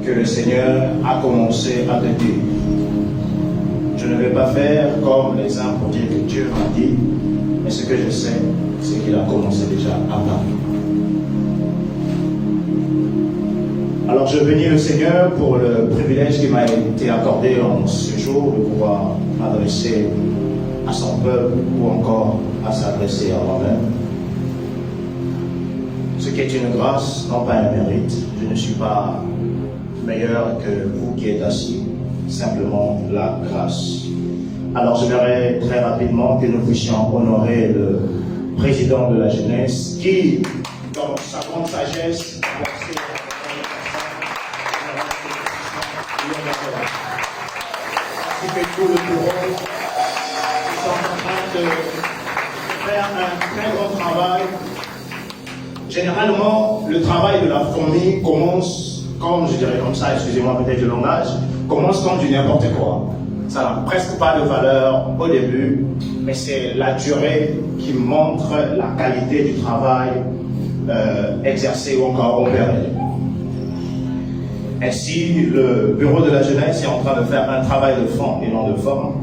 que le Seigneur a commencé à te dire. Je ne vais pas faire comme les uns pour dire que Dieu m'a dit, mais ce que je sais, c'est qu'il a commencé déjà à parler. Alors je bénis le Seigneur pour le privilège qui m'a été accordé en ce jour de pouvoir m'adresser à son peuple ou encore à s'adresser à moi-même. Ce qui est une grâce, non pas un mérite. Je ne suis pas meilleur que vous qui êtes assis, simplement la grâce. Alors j'aimerais très rapidement que nous puissions honorer le président de la jeunesse qui, dans sa grande sagesse, a placé ainsi que tout le bureau, ils sont en train de faire un très grand travail. Généralement, le travail de la fourmi commence, comme je dirais comme ça, excusez-moi peut-être le langage, commence comme du n'importe quoi. Ça n'a presque pas de valeur au début, mais c'est la durée qui montre la qualité du travail exercé ou encore opéré. Ainsi, le bureau de la jeunesse est en train de faire un travail de fond et non de forme.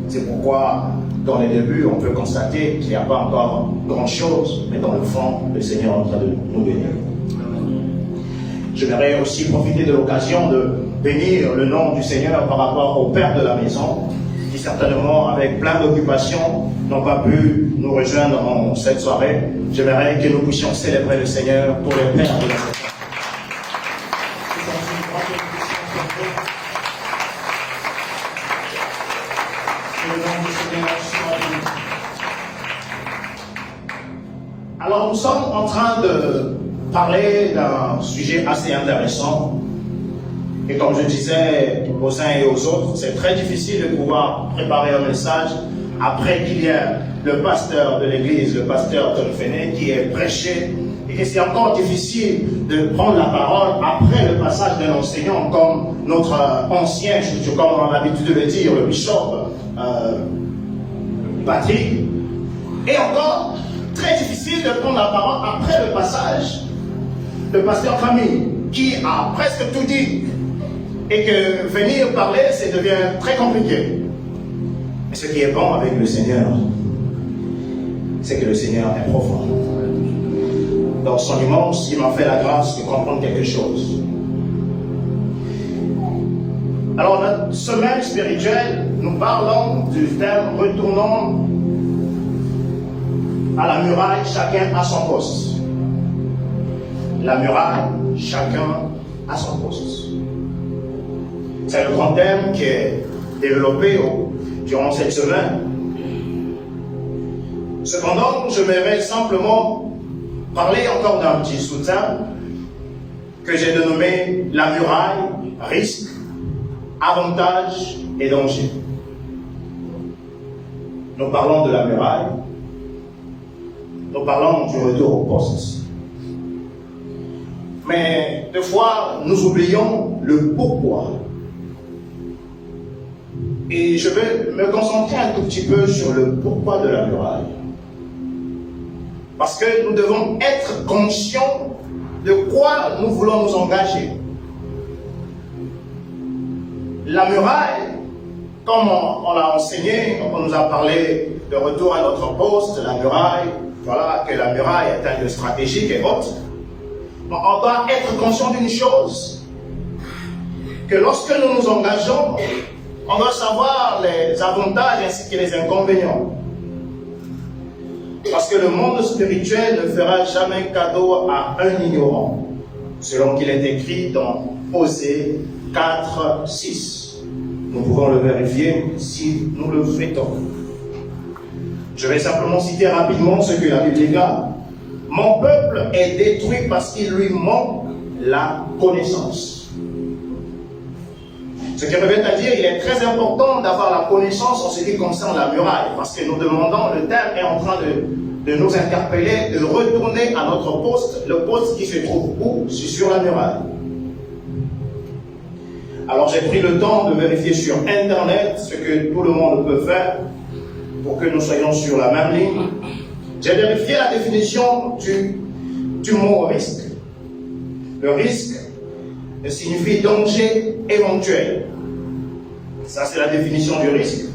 C'est pourquoi, dans les débuts, on peut constater qu'il n'y a pas encore grand-chose, mais dans le fond, le Seigneur est en train de nous bénir. J'aimerais aussi profiter de l'occasion de bénir le nom du Seigneur par rapport au père de la maison, qui certainement, avec plein d'occupations, n'ont pas pu nous rejoindre en cette soirée. J'aimerais que nous puissions célébrer le Seigneur pour les pères de la maison. Alors nous sommes en train de parler d'un sujet assez intéressant. Et comme je disais aux uns et aux autres, c'est très difficile de pouvoir préparer un message après qu'il y ait le pasteur de l'église, le pasteur Tom Fenet, qui est prêché. Et que c'est encore difficile de prendre la parole après le passage d'un enseignant comme notre ancien, comme on a l'habitude de le dire, le bishop Patrick. Et encore très difficile de prendre la parole après le passage de pasteur Famille, qui a presque tout dit. Et que venir parler, ça devient très compliqué. Mais ce qui est bon avec le Seigneur, c'est que le Seigneur est profond. Dans son immense, il m'a fait la grâce de comprendre quelque chose. Alors, notre semaine spirituelle, nous parlons du thème « Retournons à la muraille, chacun à son poste ». La muraille, chacun à son poste. C'est le grand thème qui est développé durant cette semaine. Cependant, je m'aimerais simplement parler encore d'un petit sous-thème que j'ai dénommé la muraille, risque, avantages et dangers. Nous parlons de la muraille, nous parlons du retour au poste. Mais des fois, nous oublions le pourquoi. Et je vais me concentrer un tout petit peu sur le pourquoi de la muraille. Parce que nous devons être conscients de quoi nous voulons nous engager. La muraille, comme on l'a enseigné, on nous a parlé de retour à notre poste, la muraille, voilà, que la muraille est un lieu stratégique et autres. On doit être conscient d'une chose, que lorsque nous nous engageons, on doit savoir les avantages ainsi que les inconvénients. Parce que le monde spirituel ne fera jamais cadeau à un ignorant, selon qu'il est écrit dans Osée 4, 6. Nous pouvons le vérifier si nous le faisons. Je vais simplement citer rapidement ce que la Bible déclare. « Mon peuple est détruit parce qu'il lui manque la connaissance. » Ce qui revient à dire, il est très important d'avoir la connaissance en ce qui concerne la muraille, parce que nous demandons, le thème est en train de nous interpeller, de retourner à notre poste, le poste qui se trouve où? Sur la muraille. Alors j'ai pris le temps de vérifier sur Internet ce que tout le monde peut faire pour que nous soyons sur la même ligne. J'ai vérifié la définition du mot risque. Le risque signifie danger éventuel. Ça, c'est la définition du risque.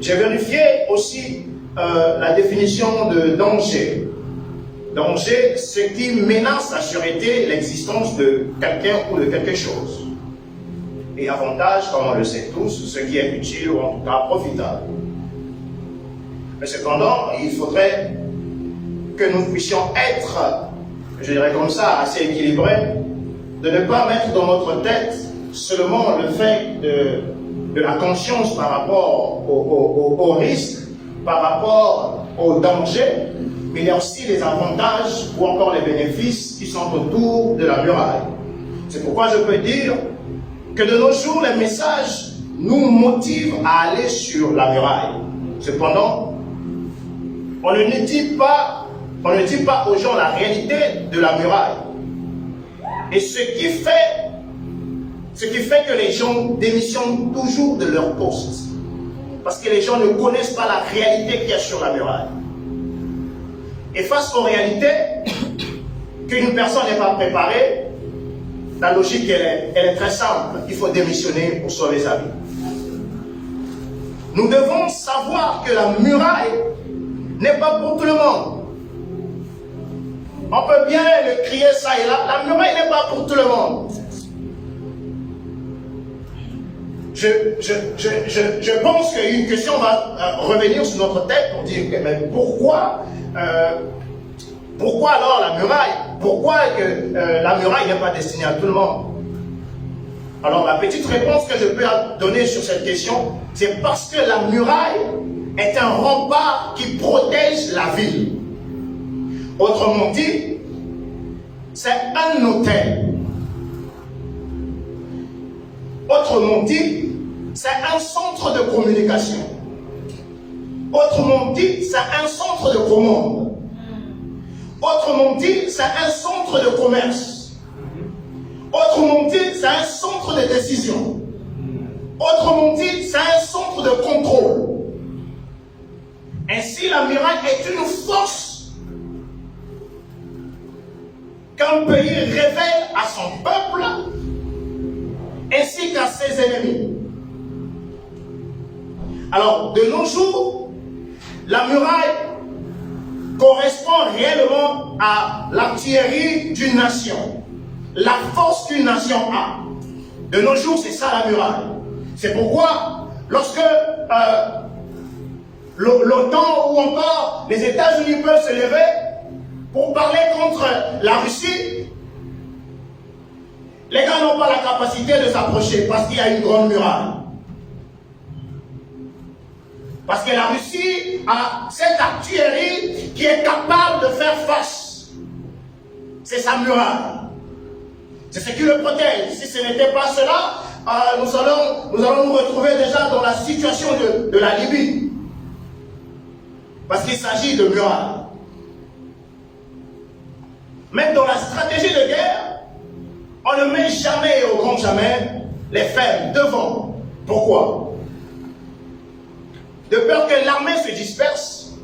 J'ai vérifié aussi la définition de danger. Danger, ce qui menace la sûreté, l'existence de quelqu'un ou de quelque chose. Et avantage, comme on le sait tous, ce qui est utile ou en tout cas profitable. Mais cependant, il faudrait que nous puissions être, je dirais comme ça, assez équilibrés, de ne pas mettre dans notre tête seulement le fait de la conscience par rapport au risque, par rapport au danger, mais il y a aussi les avantages ou encore les bénéfices qui sont autour de la muraille. C'est pourquoi je peux dire que de nos jours, les messages nous motivent à aller sur la muraille. Cependant, on ne dit pas aux gens la réalité de la muraille. Et ce qui fait que les gens démissionnent toujours de leur poste. Parce que les gens ne connaissent pas la réalité qu'il y a sur la muraille. Et face aux réalités, qu'une personne n'est pas préparée, la logique, elle est très simple. Il faut démissionner pour sauver sa vie. Nous devons savoir que la muraille n'est pas pour tout le monde. On peut bien le crier ça et là. La muraille n'est pas pour tout le monde. Je pense qu'une question va revenir sur notre tête pour dire mais pourquoi alors la muraille? Pourquoi la muraille n'est pas destinée à tout le monde? Alors la petite réponse que je peux donner sur cette question, c'est parce que la muraille est un rempart qui protège la ville. Autrement dit, c'est un hôtel. Autrement dit, c'est un centre de communication. Autrement dit, c'est un centre de commande. Autrement dit, c'est un centre de commerce. Autrement dit, c'est un centre de décision. Autrement dit, c'est un centre de contrôle. Ainsi, la muraille est une force qu'un pays révèle à son peuple ainsi qu'à ses ennemis. Alors, de nos jours, la muraille correspond réellement à l'artillerie d'une nation, la force qu'une nation a. De nos jours, c'est ça la muraille. C'est pourquoi, lorsque l'OTAN ou encore les États-Unis peuvent se lever pour parler contre la Russie, les gars n'ont pas la capacité de s'approcher parce qu'il y a une grande muraille. Parce que la Russie a cette artillerie qui est capable de faire face. C'est sa muraille. C'est ce qui le protège. Si ce n'était pas cela, nous allons nous retrouver déjà dans la situation de la Libye. Parce qu'il s'agit de muraille. Même dans la stratégie de guerre, on ne met jamais et au grand jamais les faibles devant. Pourquoi? De peur que l'armée se disperse.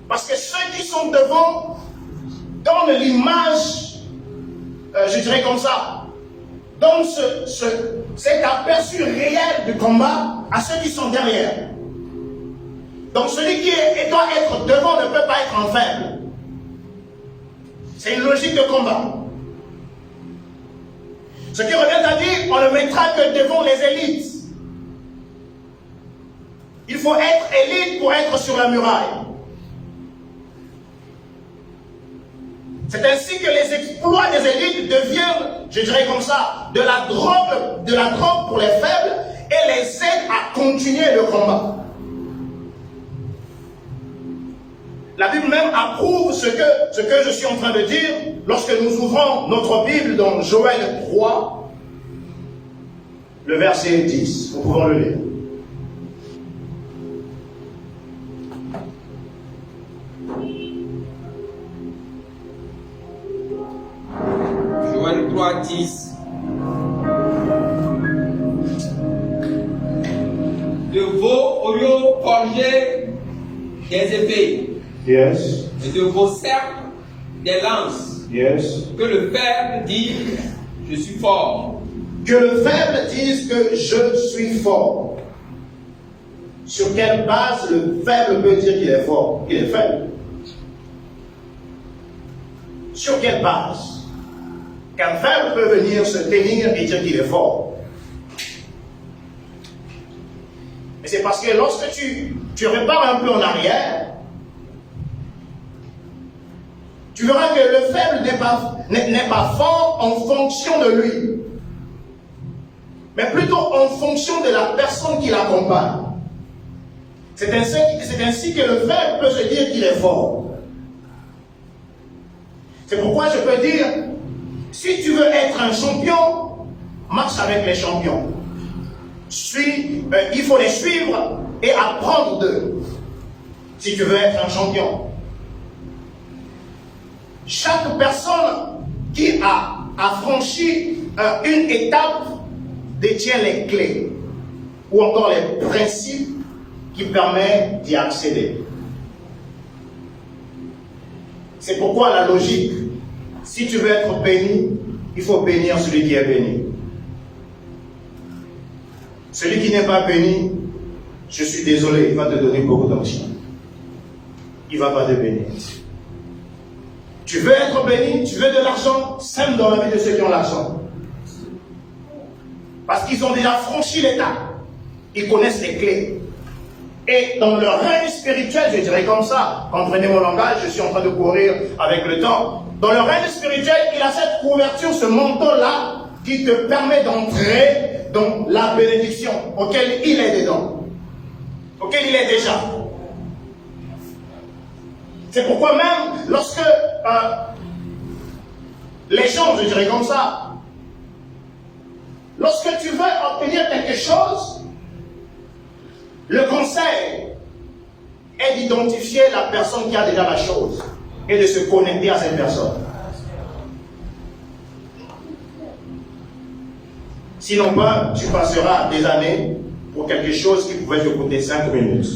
Parce que ceux qui sont devant donnent l'image, je dirais comme ça, donnent cet aperçu réel du combat à ceux qui sont derrière. Donc celui qui doit être devant ne peut pas être en faible. C'est une logique de combat. Ce qui revient à dire, on ne mettra que devant les élites. Il faut être élite pour être sur la muraille. C'est ainsi que les exploits des élites deviennent, je dirais comme ça, de la drogue pour les faibles et les aident à continuer le combat. La Bible même approuve ce que je suis en train de dire lorsque nous ouvrons notre Bible dans Joël 3, le verset 10. Nous pouvons le lire. Joël 3, 10. De vos oignons forgés des épées. Yes. Et de vos cercles des lances. Yes. Que le faible dit je suis fort. Que le faible dise que je suis fort. Sur quelle base le faible peut dire qu'il est fort? Il est faible. Sur quelle base qu'un faible peut venir se tenir et dire qu'il est fort? Mais c'est parce que lorsque tu repars un peu en arrière, tu verras que le faible n'est pas fort en fonction de lui, mais plutôt en fonction de la personne qui l'accompagne. C'est ainsi que le faible peut se dire qu'il est fort. C'est pourquoi je peux dire, si tu veux être un champion, marche avec les champions. Il faut les suivre et apprendre d'eux, si tu veux être un champion. Chaque personne qui a franchi une étape détient les clés ou encore les principes qui permettent d'y accéder. C'est pourquoi la logique, si tu veux être béni, il faut bénir celui qui est béni. Celui qui n'est pas béni, je suis désolé, il va te donner beaucoup d'onction. Il ne va pas te bénir. Tu veux être béni, tu veux de l'argent, sème dans la vie de ceux qui ont l'argent. Parce qu'ils ont déjà franchi l'étape. Ils connaissent les clés. Et dans leur règne spirituel, je dirais comme ça, comprenez mon langage, je suis en train de courir avec le temps. Dans leur règne spirituel, il a cette couverture, ce manteau-là, qui te permet d'entrer dans la bénédiction auquel il est dedans, auquel il est déjà. C'est pourquoi même lorsque les gens, je dirais comme ça, lorsque tu veux obtenir quelque chose, le conseil est d'identifier la personne qui a déjà la chose et de se connecter à cette personne. Sinon pas, tu passeras des années pour quelque chose qui pouvait te coûter 5 minutes.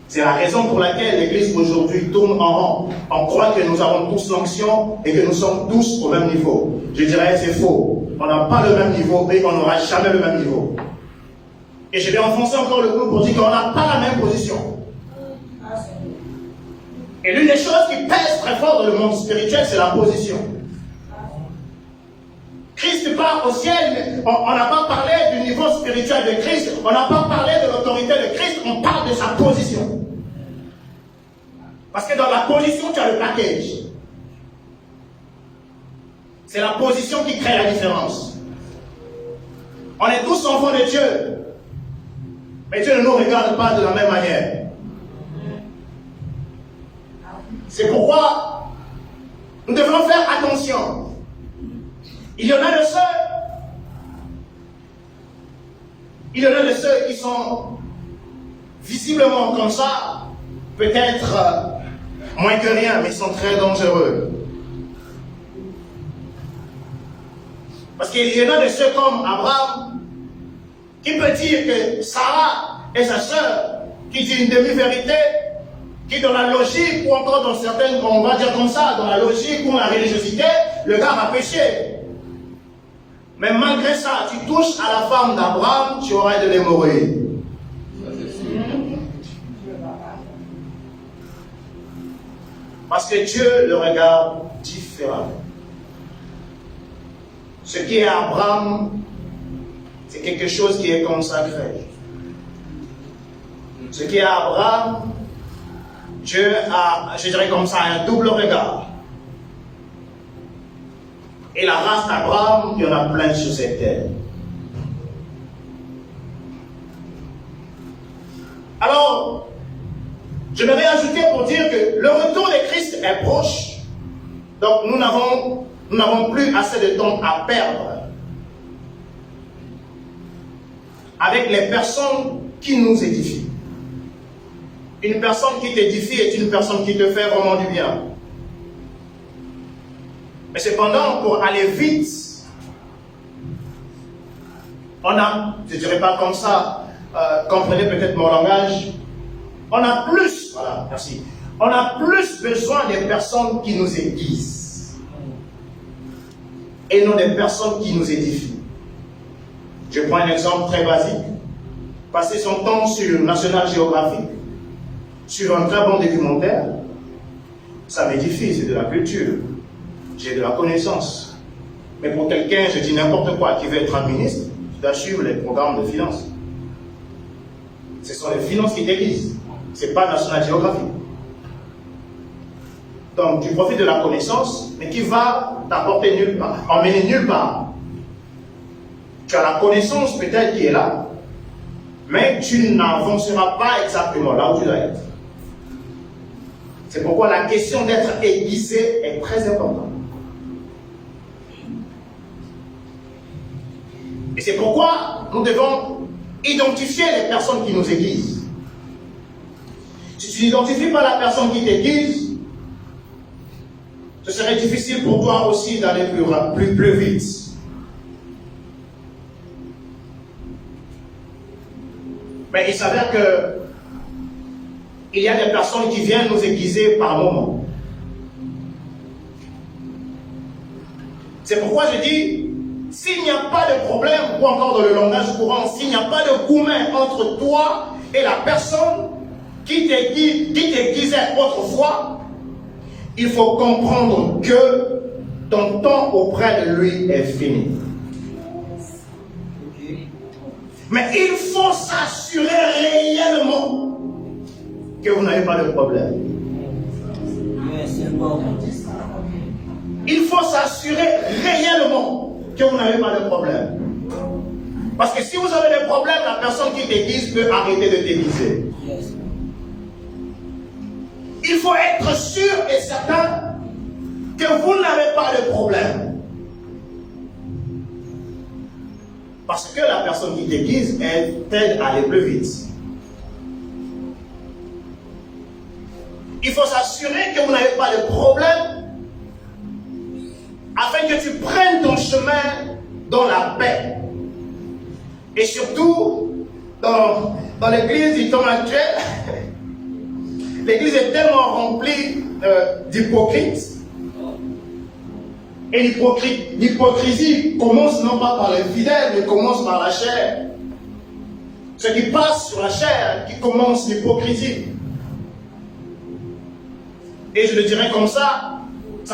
C'est la raison pour laquelle l'Église aujourd'hui tourne en rond. On croit que nous avons tous l'onction et que nous sommes tous au même niveau. Je dirais c'est faux. On n'a pas le même niveau et on n'aura jamais le même niveau. Et je vais enfoncer encore le clou pour dire qu'on n'a pas la même position. Et l'une des choses qui pèse très fort dans le monde spirituel, c'est la position. Christ part au ciel, on n'a pas parlé du niveau spirituel de Christ, on n'a pas parlé de l'autorité de Christ, on parle de sa position. Parce que dans la position, tu as le package. C'est la position qui crée la différence. On est tous enfants de Dieu. Mais Dieu ne nous regarde pas de la même manière. C'est pourquoi nous devons faire attention. Il y en a de ceux qui sont visiblement comme ça, peut-être moins que rien, mais ils sont très dangereux. Parce qu'il y en a de ceux comme Abraham, qui peut dire que Sarah est sa sœur, qui dit une demi-vérité, qui dans la logique, ou encore dans certaines, on va dire comme ça, dans la logique ou la religiosité, le gars va pécher. Mais malgré ça, tu touches à la femme d'Abraham, tu auras de l'hémorroïde. Parce que Dieu le regarde différemment. Ce qui est Abraham, c'est quelque chose qui est consacré. Ce qui est Abraham, Dieu a, je dirais comme ça, un double regard. Et la race d'Abraham, il y en a plein sur cette terre. Alors, je vais ajouter pour dire que le retour de Christ est proche. Donc nous n'avons plus assez de temps à perdre avec les personnes qui nous édifient. Une personne qui t'édifie est une personne qui te fait vraiment du bien. Mais cependant, pour aller vite, on a, je ne dirais pas comme ça, comprenez peut-être mon langage, on a plus, voilà, merci, On a plus besoin des personnes qui nous aiguisent et non des personnes qui nous édifient. Je prends un exemple très basique. Passer son temps sur National Geographic, sur un très bon documentaire, ça m'édifie, c'est de la culture. J'ai de la connaissance. Mais pour quelqu'un, je dis n'importe quoi, qui veut être un ministre, tu dois suivre les programmes de finances. Ce sont les finances qui t'aiguisent. Ce n'est pas National Geographic. Donc, tu profites de la connaissance, mais qui va t'apporter nulle part, emmener nulle part. Tu as la connaissance peut-être qui est là, mais tu n'avanceras pas exactement là où tu dois être. C'est pourquoi la question d'être aiguisé est très importante. Et c'est pourquoi nous devons identifier les personnes qui nous aiguisent. Si tu n'identifies pas la personne qui t'aiguise, ce serait difficile pour toi aussi d'aller plus vite. Mais il s'avère que il y a des personnes qui viennent nous aiguiser par moment. C'est pourquoi je dis, s'il n'y a pas de problème, ou encore dans le langage courant, s'il n'y a pas de coumain entre toi et la personne qui t'aiguisait autrefois, il faut comprendre que ton temps auprès de lui est fini. Mais il faut s'assurer réellement que vous n'avez pas de problème. Il faut s'assurer réellement que vous n'avez pas de problème. Parce que si vous avez des problèmes, la personne qui t'aiguise peut arrêter de t'aiguiser. Il faut être sûr et certain que vous n'avez pas de problème. Parce que la personne qui t'aiguise, elle t'aide à aller plus vite. Il faut s'assurer que vous n'avez pas de problème afin que tu prennes ton chemin dans la paix. Et surtout, dans l'église du temps actuel, l'église est tellement remplie d'hypocrites. Et l'hypocrisie commence non pas par les fidèles, mais commence par la chair. Ce qui passe sur la chair, qui commence l'hypocrisie. Et je le dirais comme ça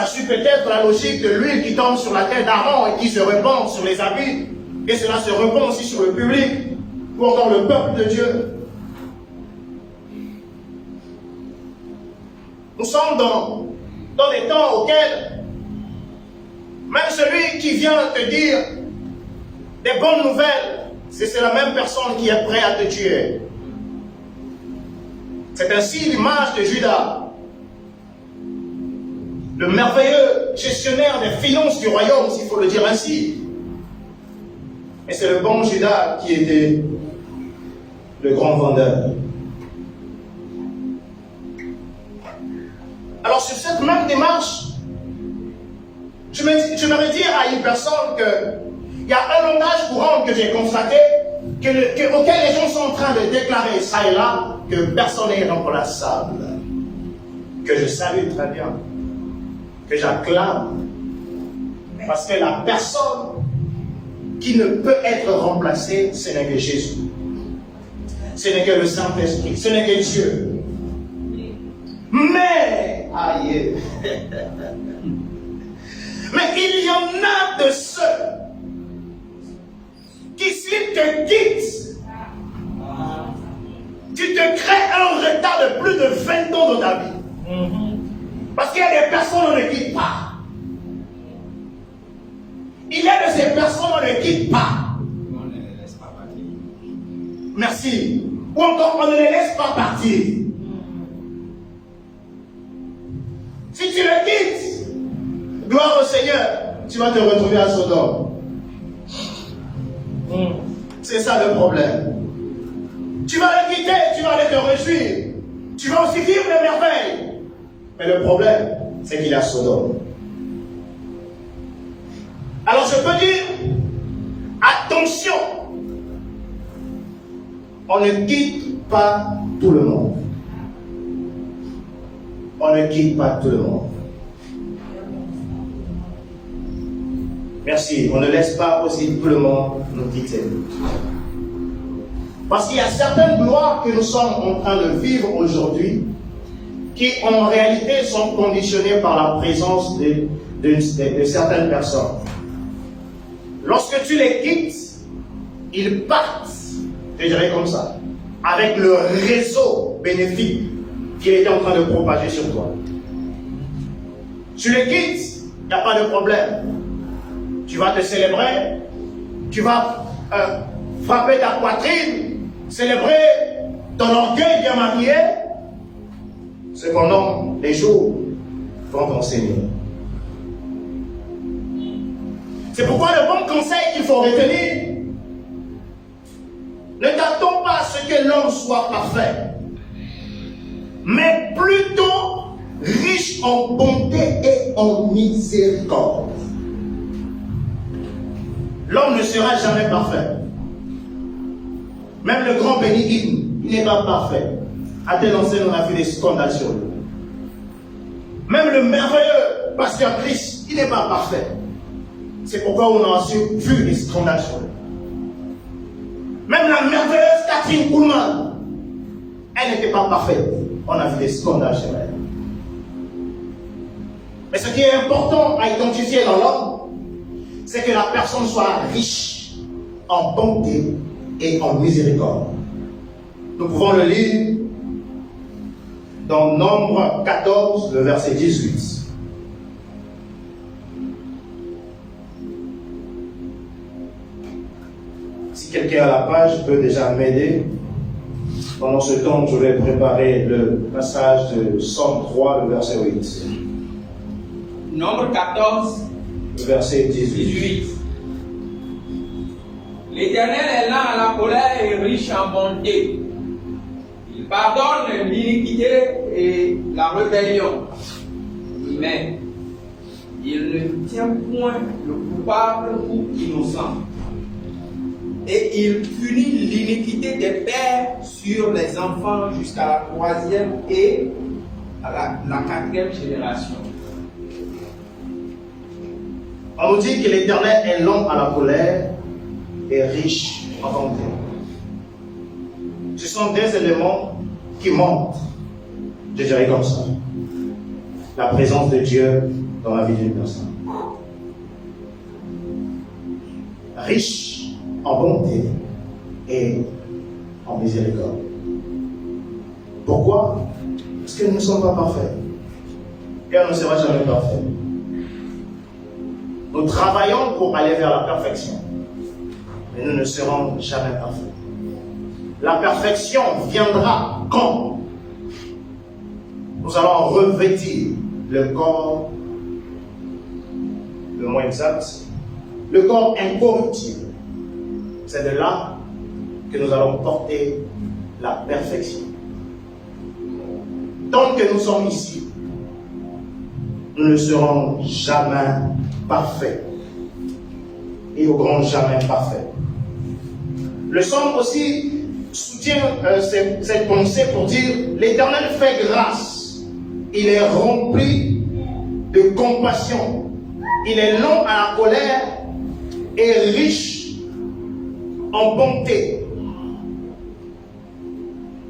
suit peut-être la logique de l'huile qui tombe sur la tête d'Aaron et qui se répand sur les habits. Et cela se répand aussi sur le public, ou encore le peuple de Dieu. Nous sommes dans des temps auxquels même celui qui vient te dire des bonnes nouvelles, c'est la même personne qui est prête à te tuer. C'est ainsi l'image de Judas, le merveilleux gestionnaire des finances du royaume, s'il faut le dire ainsi. Et c'est le bon Judas qui était le grand vendeur. Alors sur cette même démarche, je me dire à une personne qu'il y a un langage courant que j'ai constaté, auquel les gens sont en train de déclarer ça et là, que personne n'est remplaçable, que je salue très bien, que j'acclame, parce que la personne qui ne peut être remplacée, ce n'est que Jésus, ce n'est que le Saint-Esprit, ce n'est que Dieu. Mais, aïe, mais il y en a de ceux qui, s'ils te quittent, tu te crées un retard de plus de 20 ans dans ta vie. Parce qu'il y a des personnes on ne quitte pas. Il y a de ces personnes on ne quitte pas. On ne les laisse pas partir. Merci. Ou encore on ne les laisse pas partir. Si tu le quittes, gloire au Seigneur, tu vas te retrouver à Sodome. C'est ça le problème. Tu vas le quitter, tu vas aller te réjouir. Tu vas aussi vivre les merveilles. Mais le problème, c'est qu'il y a Sodome. Alors je peux dire, attention, on ne quitte pas tout le monde. on ne quitte pas tout le monde. Merci. On ne laisse pas aussi tout le monde nous quitter. Parce qu'il y a certaines gloires que nous sommes en train de vivre aujourd'hui qui en réalité sont conditionnées par la présence de certaines personnes. Lorsque tu les quittes, ils partent, je dirais comme ça, avec le réseau bénéfique qu'il était en train de propager sur toi. Tu les quittes, il n'y a pas de problème. Tu vas te célébrer, tu vas frapper ta poitrine, célébrer ton orgueil bien marié. Cependant, les jours vont t'enseigner. C'est pourquoi le bon conseil qu'il faut retenir, ne t'attends pas à ce que l'homme soit parfait, mais plutôt riche en bonté et en miséricorde. L'homme ne sera jamais parfait. Même le grand béni, il n'est pas parfait. À tel enseigne, on a fait des scandales sur lui. Même le merveilleux pasteur Christ, il n'est pas parfait. C'est pourquoi on a aussi vu des scandales sur lui. Même la merveilleuse Catherine Kuhlman, elle n'était pas parfaite. On a vu des scandales sur elle. Mais ce qui est important à identifier dans l'homme, c'est que la personne soit riche en bonté et en miséricorde. Nous pouvons le lire dans Nombre 14, le verset 18. Si quelqu'un a la page peut déjà m'aider. Pendant ce temps, je vais préparer le passage de Somme 3, le verset 8. Nombre 14, le verset 18. L'Éternel est lent à la colère et riche en bonté. Il pardonne l'iniquité et la rébellion. Mais il ne tient point le coupable ou innocent. Et il punit l'iniquité des pères sur les enfants jusqu'à la 3e et à la 4e génération. On nous dit que l'Éternel est lent à la colère et riche en bonté. Ce sont des éléments qui montrent, je dirais comme ça, la présence de Dieu dans la vie d'une personne. Riche en bonté et en miséricorde. Pourquoi? Parce que nous ne sommes pas parfaits. Et on ne sera jamais parfait. Nous travaillons pour aller vers la perfection. Mais nous ne serons jamais parfaits. La perfection viendra quand nous allons revêtir le corps, le mot exact, le corps incorruptible. C'est de là que nous allons porter la perfection. Tant que nous sommes ici, nous ne serons jamais parfaits. Et au grand jamais parfaits. Le psaume aussi soutient cette pensée pour dire l'Éternel fait grâce. Il est rempli de compassion. Il est lent à la colère et riche en bonté.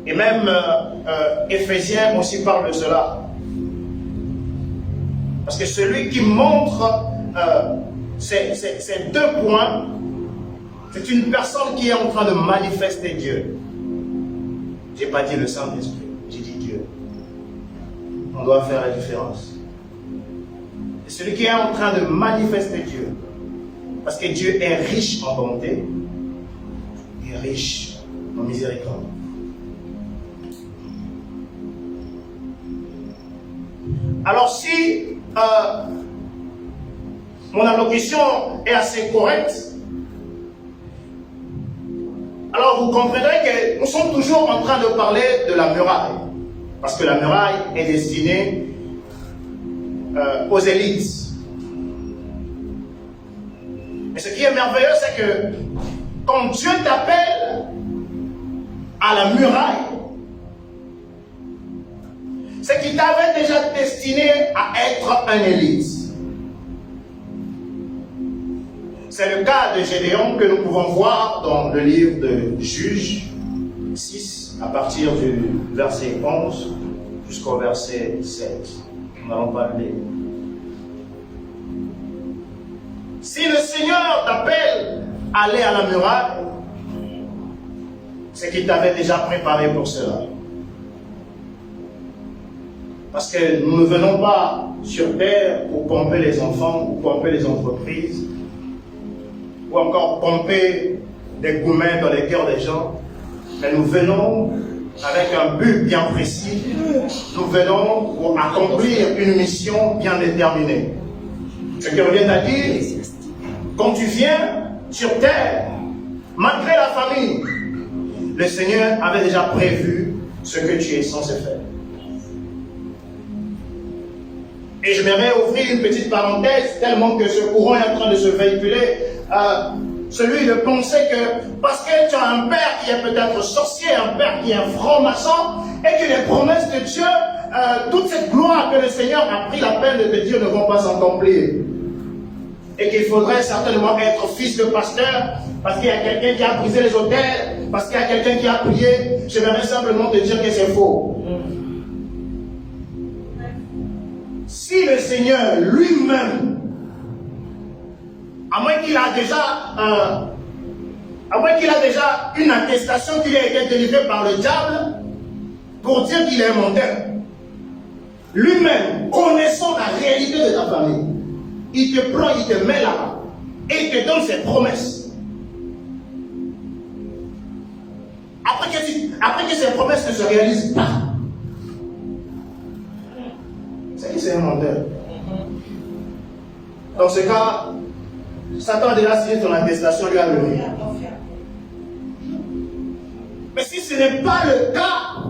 Et même Éphésiens aussi parle de cela. Parce que celui qui montre ces deux points, c'est une personne qui est en train de manifester Dieu. Je n'ai pas dit le Saint-Esprit, j'ai dit Dieu. On doit faire la différence. Et celui qui est en train de manifester Dieu, parce que Dieu est riche en bonté et riche en miséricorde. Alors si mon allocution est assez correcte, alors vous comprendrez que nous sommes toujours en train de parler de la muraille. Parce que la muraille est destinée aux élites. Mais ce qui est merveilleux, c'est que quand Dieu t'appelle à la muraille, c'est qu'il t'avait déjà destiné à être un élite. C'est le cas de Gédéon que nous pouvons voir dans le livre de Juges 6, à partir du verset 11 jusqu'au verset 7. Nous n'allons pas le lire. Si le Seigneur t'appelle à aller à la muraille, c'est qu'il t'avait déjà préparé pour cela. Parce que nous ne venons pas sur terre pour pomper les enfants, ou pomper les entreprises, ou encore pomper des gourmets dans les cœurs des gens. Mais nous venons avec un but bien précis. Nous venons pour accomplir une mission bien déterminée. Ce qui revient à dire, quand tu viens sur terre, malgré la famille, le Seigneur avait déjà prévu ce que tu es censé faire. Et je m'aimerais ouvrir une petite parenthèse, tellement que ce courant est en train de se véhiculer, celui de penser que parce que tu as un père qui est peut-être sorcier, un père qui est un franc-maçon, et que les promesses de Dieu, toute cette gloire que le Seigneur a pris la peine de te dire ne vont pas s'accomplir. Et qu'il faudrait certainement être fils de pasteur, parce qu'il y a quelqu'un qui a brisé les autels, parce qu'il y a quelqu'un qui a prié. J'aimerais simplement te dire que c'est faux. Si le Seigneur lui-même, à moins qu'il a déjà une attestation qui lui a été délivrée par le diable pour dire qu'il est un menteur, lui-même, connaissant la réalité de ta famille, il te prend, il te met là et il te donne ses promesses. Après que ces promesses ne se réalisent pas, c'est qu'il c'est un menteur. Dans ce cas, Satan a déjà signé ton attestation, lui a levé. Mais si ce n'est pas le cas,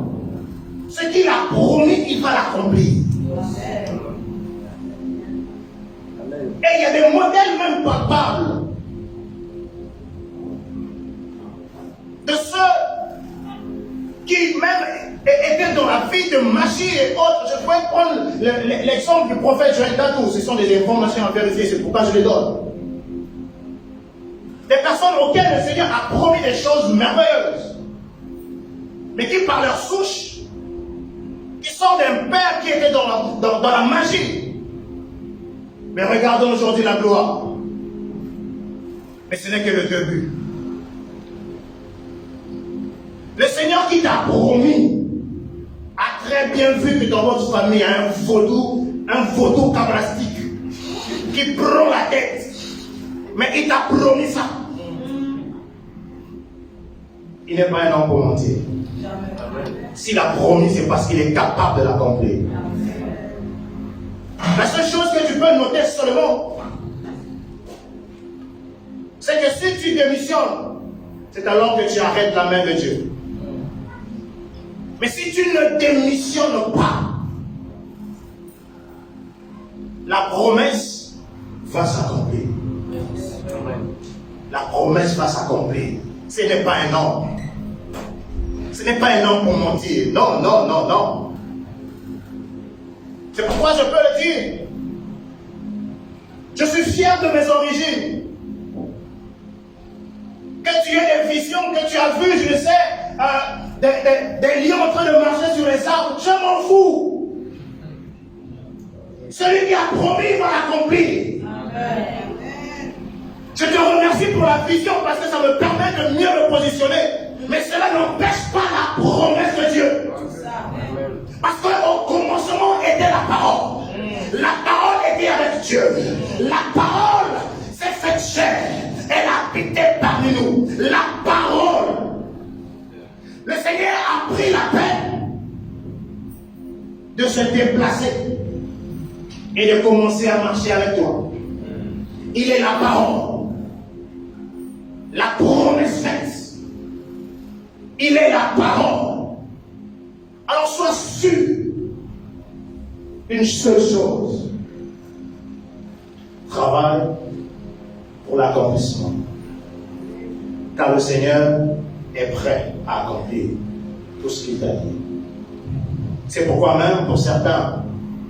ce qu'il a promis, il va l'accomplir. Et il y a des modèles même palpables de ceux qui même étaient dans la vie de magie et autres. Je pourrais prendre l'exemple du prophète Joël Datou. Ce sont des informations à vérifier, c'est pourquoi je les donne. Des personnes auxquelles le Seigneur a promis des choses merveilleuses, mais qui par leur souche, qui sont d'un père qui était dans la magie. Mais regardons aujourd'hui la gloire. Mais ce n'est que le début. Le Seigneur qui t'a promis a très bien vu que dans votre famille il y a un vaudou cabalistique qui prend la tête. Mais il t'a promis ça. Il n'est pas un homme pour mentir. S'il a promis, c'est parce qu'il est capable de l'accomplir. La seule chose que tu peux noter seulement, c'est que si tu démissionnes, c'est alors que tu arrêtes la main de Dieu. Mais si tu ne démissionnes pas, la promesse va s'accomplir. La promesse va s'accomplir. Ce n'est pas un homme. Ce n'est pas un homme pour mentir. Non, non, non, non. C'est pourquoi je peux le dire. Je suis fier de mes origines. Que tu aies des visions, que tu as vu, je ne sais, des lions en train de marcher sur les arbres, je m'en fous. Celui qui a promis va l'accomplir. Je te remercie pour la vision parce que ça me permet de mieux me positionner. Mais cela n'empêche pas la promesse de Dieu. Parce qu'au commencement était la parole. La parole était avec Dieu. La parole s'est faite chair. Elle a habité parmi nous. La parole. Le Seigneur a pris la peine de se déplacer et de commencer à marcher avec toi. Il est la parole. La promesse faite. Il est la parole. Alors sois sûr une seule chose. Travaille pour l'accomplissement. Car le Seigneur est prêt à accomplir tout ce qu'il t'a dit. C'est pourquoi même, pour certains,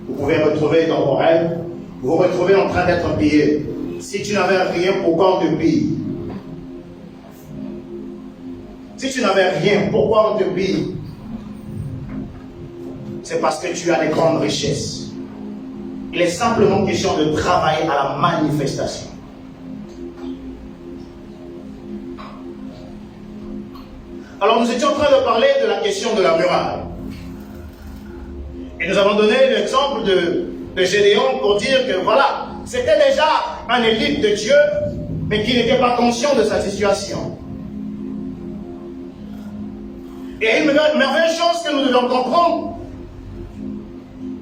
vous pouvez retrouver dans vos rêves, vous vous retrouvez en train d'être pillé. Si tu n'avais rien, pourquoi on te pille? Si tu n'avais rien, pourquoi on te pille? C'est parce que tu as des grandes richesses. Il est simplement question de travailler à la manifestation. Alors nous étions en train de parler de la question de la muraille. Et nous avons donné l'exemple de Gédéon pour dire que voilà, c'était déjà un élite de Dieu, mais qui n'était pas conscient de sa situation. Et une merveilleuse chose que nous devons comprendre,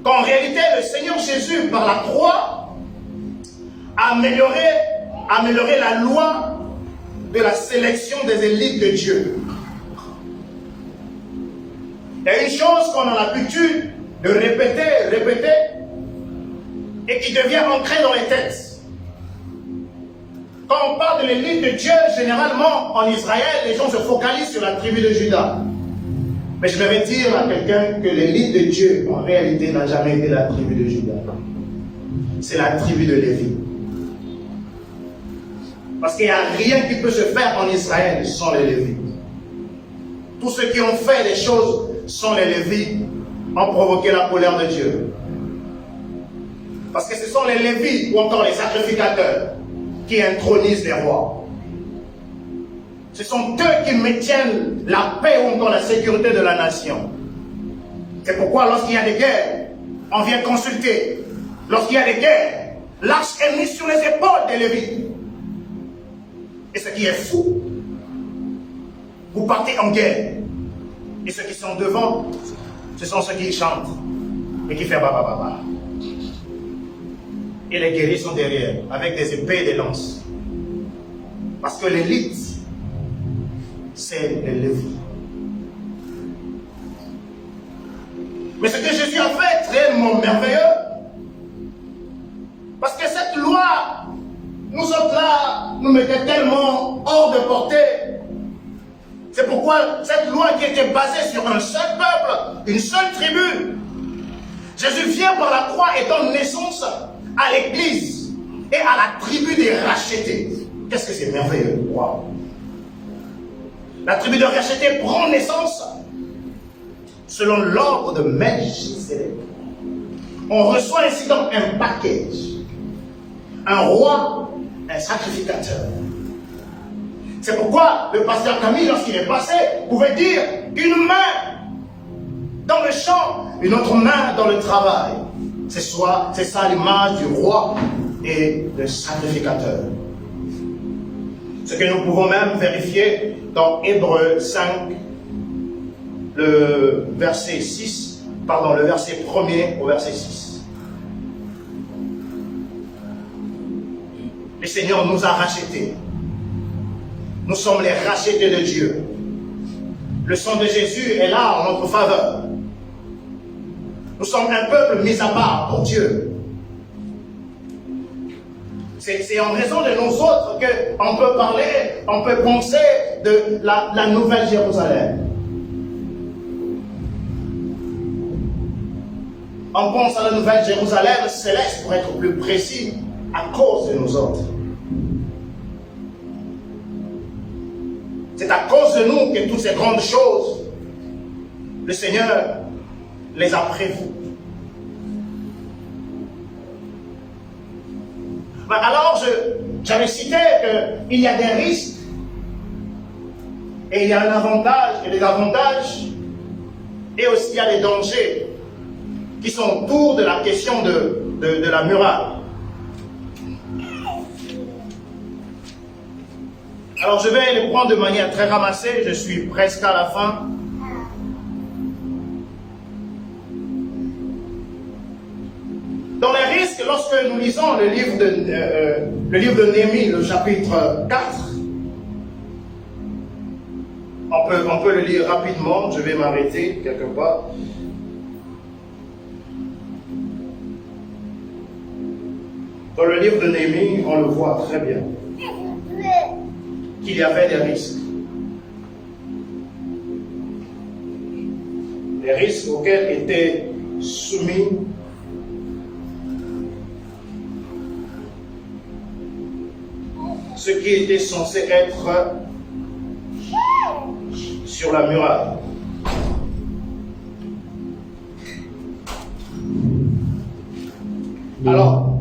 qu'en réalité le Seigneur Jésus, par la croix, a amélioré la loi de la sélection des élites de Dieu. Il y a une chose qu'on a l'habitude de répéter, et qui devient ancrée dans les têtes. Quand on parle de l'élite de Dieu, généralement en Israël, les gens se focalisent sur la tribu de Juda. Mais je vais dire à quelqu'un que l'élite de Dieu, en réalité, n'a jamais été la tribu de Juda. C'est la tribu de Lévi. Parce qu'il n'y a rien qui peut se faire en Israël sans les Lévites. Tous ceux qui ont fait des choses sans les Lévites ont provoqué la colère de Dieu. Parce que ce sont les Lévites ou encore les sacrificateurs qui intronisent les rois. Ce sont eux qui maintiennent la paix ou encore la sécurité de la nation. C'est pourquoi lorsqu'il y a des guerres, on vient consulter. Lorsqu'il y a des guerres, l'arche est mise sur les épaules des Lévites. Et ce qui est fou, vous partez en guerre. Et ceux qui sont devant, ce sont ceux qui chantent et qui font baba. Et les guerriers sont derrière, avec des épées et des lances. Parce que l'élite, c'est les Lévites. Mais ce que Jésus a fait est tellement merveilleux. Parce que cette loi, nous autres là, nous mettait tellement hors de portée. C'est pourquoi cette loi qui était basée sur un seul peuple, une seule tribu, Jésus vient par la croix et donne naissance à l'église et à la tribu des rachetés. Qu'est-ce que c'est merveilleux? Wow. La tribu des rachetés prend naissance selon l'ordre de Melchisédek. On reçoit ainsi donc un package. Un roi, un sacrificateur. C'est pourquoi le pasteur Camille, lorsqu'il est passé, pouvait dire une main dans le champ, une autre main dans le travail. C'est ça l'image du roi et du sacrificateur. Ce que nous pouvons même vérifier dans Hébreux 5, le verset 1er au verset 6. Le Seigneur nous a rachetés. Nous sommes les rachetés de Dieu. Le sang de Jésus est là en notre faveur. Nous sommes un peuple mis à part pour Dieu. C'est en raison de nous autres qu'on peut parler, on peut penser de la nouvelle Jérusalem. On pense à la nouvelle Jérusalem céleste pour être plus précis à cause de nous autres. C'est à cause de nous que toutes ces grandes choses, le Seigneur les a prévues. Alors, j'avais cité qu'il y a des risques et il y a un avantage et des avantages et aussi il y a des dangers qui sont autour de la question de la muraille. Alors je vais les prendre de manière très ramassée, je suis presque à la fin. Dans les risques, lorsque nous lisons le livre de Néhémie, le chapitre 4, on peut le lire rapidement, je vais m'arrêter quelque part. Dans le livre de Néhémie, on le voit très bien, qu'il y avait des risques. les risques auxquels étaient soumis ce qui était censé être sur la muraille. Alors,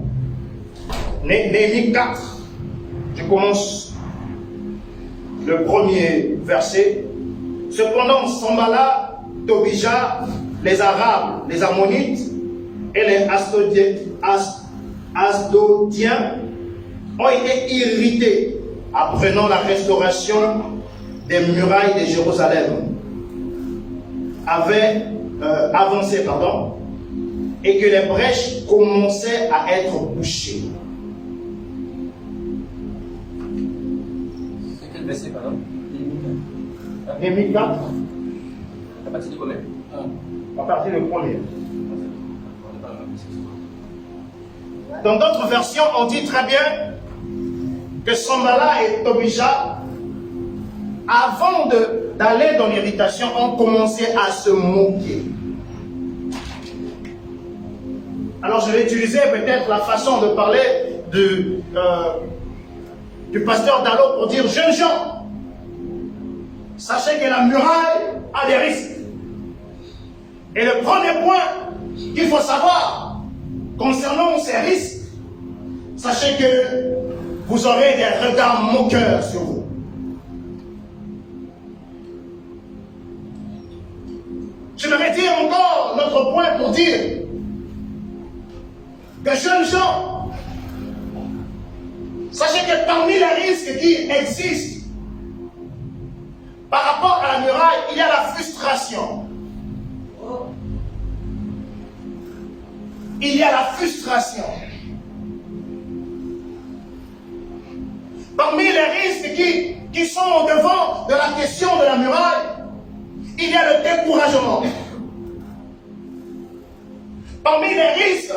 Néhémie 4, je commence le premier verset. Cependant, Sanballat, Tobija, les Arabes, les Ammonites et les Asdodiens ont été irrités apprenant la restauration des murailles de Jérusalem avait avancé, et que les brèches commençaient à être bouchées. C'est quel verset, pardon? Néhémie 4, À partir de combien? à partir du premier. Dans d'autres versions, on dit très bien que Sanballat et Tobija, avant d'aller dans l'irritation, ont commencé à se moquer. Alors je vais utiliser peut-être la façon de parler du pasteur Dallot pour dire: jeunes gens, sachez que la muraille a des risques. Et le premier point qu'il faut savoir concernant ces risques, sachez que vous aurez des regards moqueurs sur vous. Je vais dire encore notre point pour dire que jeunes gens, sachez que parmi les risques qui existent par rapport à la muraille, il y a la frustration. Il y a la frustration. Parmi les risques qui sont au devant de la question de la muraille, il y a le découragement. Parmi les risques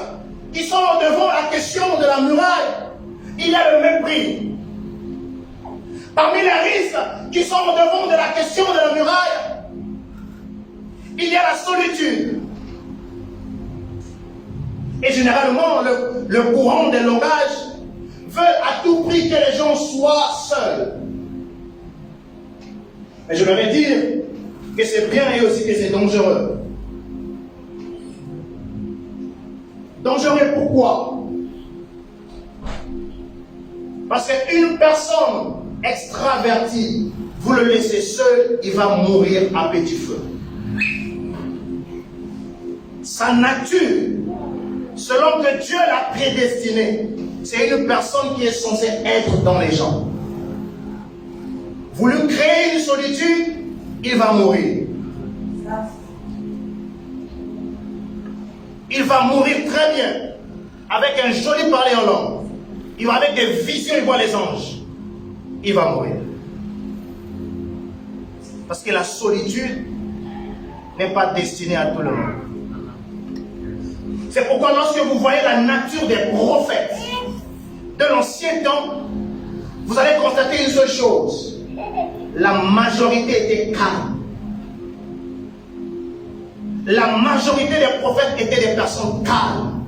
qui sont au devant de la question de la muraille, il y a le mépris. Parmi les risques qui sont au devant de la question de la muraille, il y a la solitude. Et généralement, le courant des langages veut à tout prix que les gens soient seuls. Mais je vais dire que c'est bien et aussi que c'est dangereux. Dangereux pourquoi? Parce qu'une personne extravertie, vous le laissez seul, il va mourir à petit feu. Sa nature, selon que Dieu l'a prédestiné, c'est une personne qui est censée être dans les gens. Vous lui créez une solitude, il va mourir. Il va mourir très bien, avec un joli parler en langue. Il va avec des visions, il voit les anges. Il va mourir. Parce que la solitude n'est pas destinée à tout le monde. C'est pourquoi lorsque vous voyez la nature des prophètes de l'ancien temps, vous allez constater une seule chose. La majorité était calme. La majorité des prophètes étaient des personnes calmes.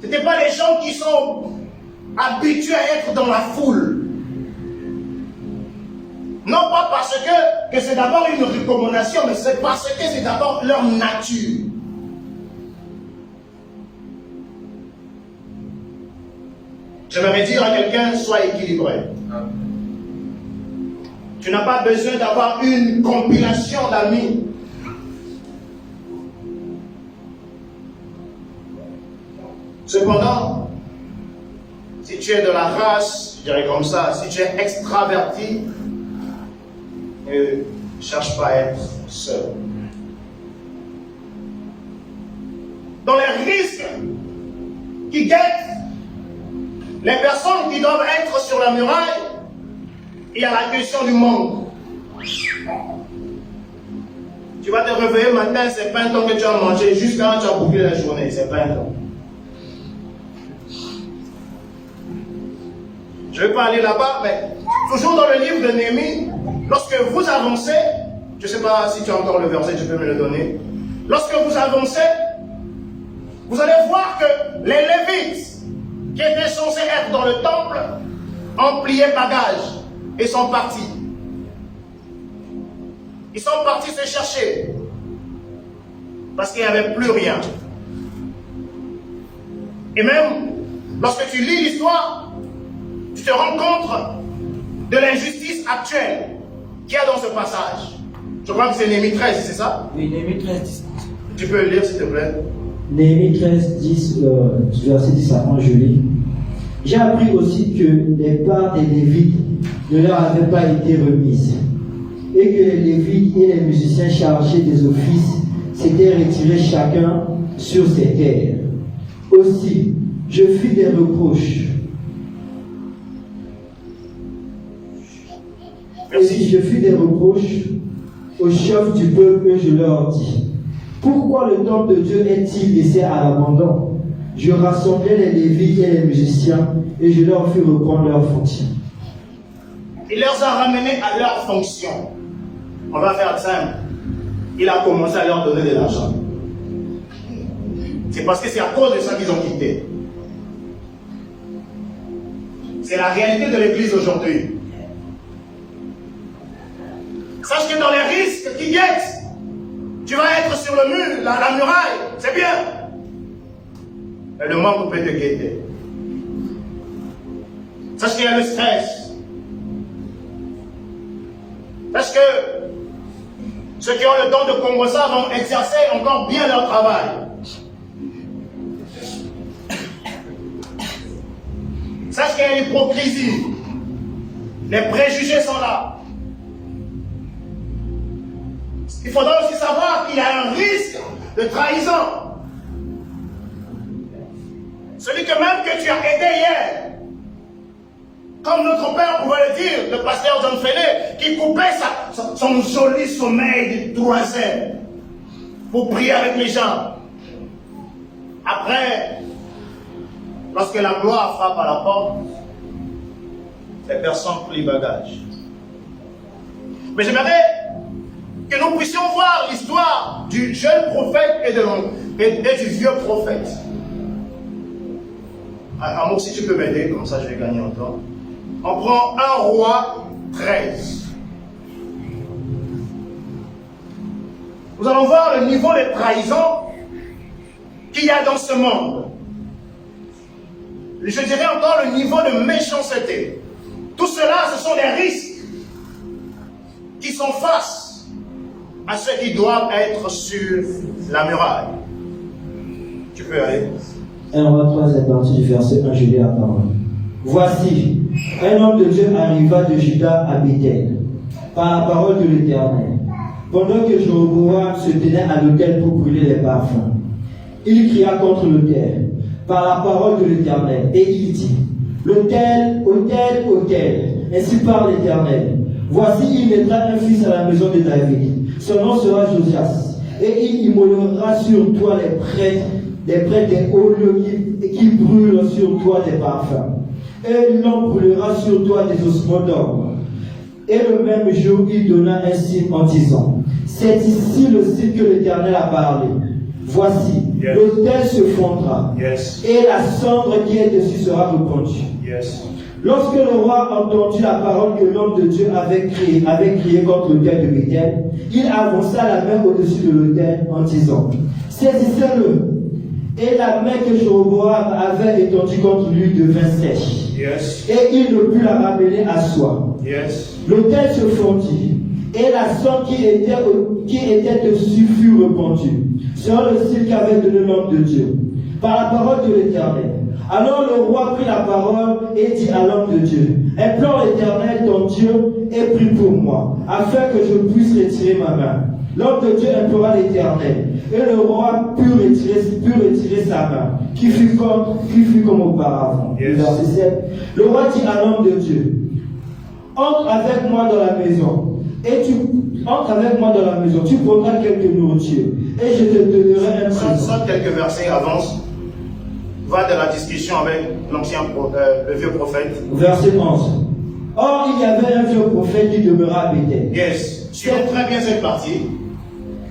Ce n'étaient pas les gens qui sont habitués à être dans la foule. Non pas parce que c'est d'abord une recommandation, mais c'est parce que c'est d'abord leur nature. J'aimerais dire à quelqu'un, sois équilibré. Tu n'as pas besoin d'avoir une compilation d'amis. Cependant, si tu es de la race, je dirais comme ça, si tu es extraverti, ne cherche pas à être seul. Dans les risques qui guettent les personnes qui doivent être sur la muraille, il y a la question du manque. Tu vas te réveiller le matin, c'est pas un temps que tu as mangé, jusqu'à quand tu as bouclé la journée, c'est pas un temps. Je ne vais pas aller là-bas, mais toujours dans le livre de Néhémie, lorsque vous avancez, Je ne sais pas si tu as encore le verset, tu peux me le donner. Lorsque vous avancez, vous allez voir que les Lévites, qui étaient censés être dans le temple, ont plié bagage et sont partis. Ils sont partis se chercher parce qu'il n'y avait plus rien. Et même lorsque tu lis l'histoire, tu te rends compte de l'injustice actuelle qu'il y a dans ce passage. Je crois que c'est Néhémie 13, c'est ça? Oui, Néhémie 13, 10. Tu peux le lire s'il te plaît. Néhémie 13, 10, verset 10 à 11, je lis. J'ai appris aussi que les parts des Lévites ne leur avaient pas été remises, et que les Lévites et les musiciens chargés des offices s'étaient retirés chacun sur ses terres. Aussi, je fis des reproches. Aussi, je fis des reproches aux chefs du peuple et je leur dis: pourquoi le temple de Dieu est-il laissé à l'abandon? Je rassemblai les Lévites et les musiciens et je leur fis reprendre leurs fonctions. Il les a ramenés à leur fonction. On va faire simple. Il a commencé à leur donner de l'argent. C'est parce que c'est à cause de ça qu'ils ont quitté. C'est la réalité de l'Église aujourd'hui. Sache que dans les risques qui guettent, tu vas être sur le mur, la muraille, c'est bien. Mais le manque peut te guetter. Sache qu'il y a le stress. Sache que ceux qui ont le don de Congossa vont exercer encore bien leur travail. Sache qu'il y a l'hypocrisie. Les préjugés sont là. Il faudra aussi savoir qu'il y a un risque de trahison. Celui que même que tu as aidé hier, comme notre père pouvait le dire, le pasteur John Fenet, qui coupait son joli sommeil de 3 heures pour prier avec les gens. Après, lorsque la gloire frappe à la porte, les personnes plient bagage. Mais j'aimerais que nous puissions voir l'histoire du jeune prophète et du vieux prophète. Amour, si tu peux m'aider, comme ça je vais gagner en temps. On prend 1 Roi 13. Nous allons voir le niveau de trahison qu'il y a dans ce monde. Je dirais encore le niveau de méchanceté. Tout cela, ce sont des risques qui sont face à ceux qui doivent être sur la muraille. Tu peux aller. 1 Roi 3 est parti du verset 1, je lis la parole. Voici, un homme de Dieu arriva de Juda à Bethel, par la parole de l'Éternel, pendant que Jéroboam se tenait à l'autel pour brûler les parfums. Il cria contre l'autel, par la parole de l'Éternel, et il dit: l'autel, autel, autel, ainsi parle l'Éternel. Voici, il mettra un fils à la maison de David. Son nom sera Josias, et il immolera sur toi des prêtres des hauts lieux qui brûlent sur toi des parfums. Et l'on brûlera sur toi des ossements d'or. Et le même jour, il donna un signe en disant: c'est ici le signe que l'Éternel a parlé. Voici, yes, l'autel se fondra, yes, et la cendre qui est dessus sera répandue. Yes. Lorsque le roi entendit la parole que l'homme de Dieu avait crié contre l'autel de Bethel, il avança la main au-dessus de l'autel en disant: saisissez-le. Et la main que Jéroboam avait étendue contre lui devint sèche. Yes. Et il ne put la ramener à soi. Yes. L'autel se fondit, et la cendre qui était dessus fut répandue, selon le signe qu'avait donné l'homme de Dieu, par la parole de l'Éternel. Alors le roi prit la parole et dit à l'homme de Dieu: implore l'Éternel ton Dieu et prie pour moi, afin que je puisse retirer ma main. L'homme de Dieu implora l'Éternel, et le roi put retirer sa main, qui fut comme auparavant. Yes. Verset 7. Le roi dit à l'homme de Dieu: entre avec moi dans la maison, tu prendras quelques nourritures, et je te donnerai un présent. Saute quelques versets, avance. Va de la discussion avec le vieux prophète. Verset 11. Or, il y avait un vieux prophète qui demeura à Bethel. Yes. Suivons très bien cette partie.